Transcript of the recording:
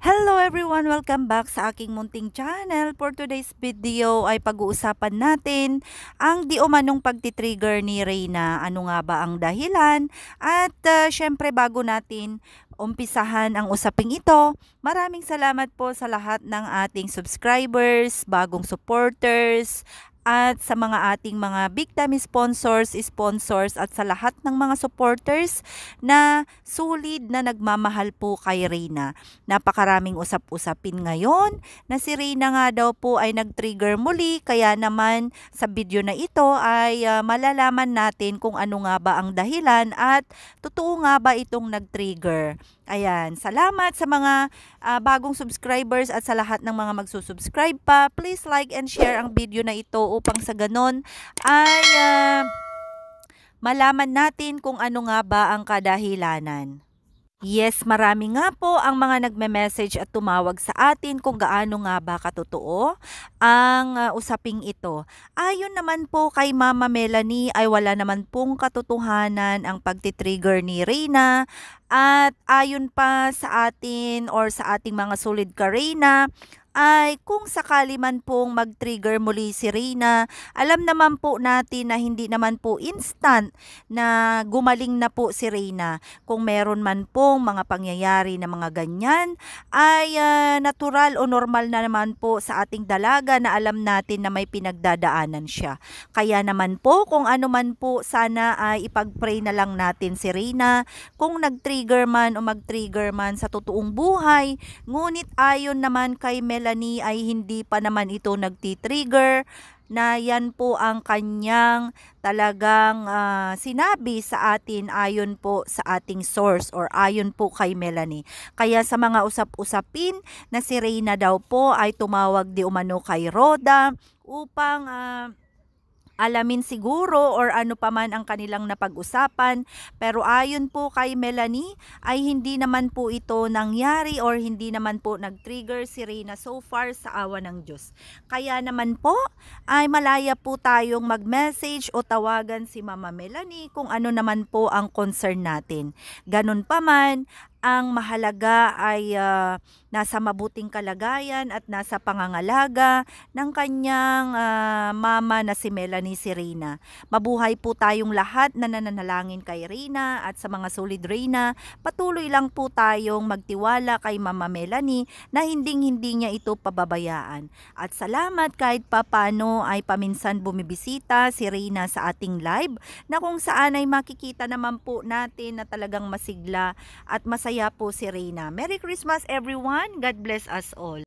Hello everyone! Welcome back sa aking munting channel. For today's video ay pag-uusapan natin ang di umanong pagtitrigger ni Reyna. Ano nga ba ang dahilan? At syempre bago natin umpisahan ang usaping ito, maraming salamat po sa lahat ng ating subscribers, bagong supporters, at sa mga ating mga big time sponsors at sa lahat ng mga supporters na solid na nagmamahal po kay Reyna. Napakaraming usap-usapin ngayon na si Reyna nga daw po ay nag-trigger muli, kaya naman sa video na ito ay malalaman natin kung ano nga ba ang dahilan at totoo nga ba itong nag-trigger. Ayan, salamat sa mga bagong subscribers at sa lahat ng mga magsusubscribe pa. Please like and share ang video na ito upang sa ganon ay malaman natin kung ano nga ba ang kadahilanan. Yes, marami nga po ang mga nagme-message at tumawag sa atin kung gaano nga ba katotoo ang usaping ito. Ayon naman po kay Mama Melanie ay wala naman pong katotohanan ang pagtitrigger ni Reyna. At ayon pa sa atin or sa ating mga solid ka Reyna, ay kung sakali man pong mag-trigger muli si Reyna, alam naman po natin na hindi naman po instant na gumaling na po si Reyna. Kung meron man pong mga pangyayari na mga ganyan, ay natural o normal na naman po sa ating dalaga na alam natin na may pinagdadaanan siya. Kaya naman po, kung ano man po, sana ay ipag-pray na lang natin si Reyna kung nag-trigger man o mag-trigger man sa totoong buhay. Ngunit ayon naman kay Melanie ay hindi pa naman ito nagti-trigger, na yan po ang kanyang talagang sinabi sa atin ayon po sa ating source or ayon po kay Melanie. Kaya sa mga usap-usapin na si Reyna daw po ay tumawag di umano kay Roda upang alamin siguro or ano pa man ang kanilang napag-usapan, pero ayon po kay Melanie ay hindi naman po ito nangyari or hindi naman po nag-trigger si Reyna so far sa awa ng Diyos. Kaya naman po ay malaya po tayong mag-message o tawagan si Mama Melanie kung ano naman po ang concern natin. Ganun pa man, ang mahalaga ay nasa mabuting kalagayan at nasa pangangalaga ng kanyang mama na si Melanie si Reyna. Mabuhay po tayong lahat na nananalangin kay Reyna at sa mga solid Reyna. Patuloy lang po tayong magtiwala kay Mama Melanie na hindi niya ito pababayaan. At salamat kahit papano ay paminsan bumibisita si Reyna sa ating live na kung saan ay makikita naman po natin na talagang masigla at masaya po si Reyna. Merry Christmas everyone! God bless us all!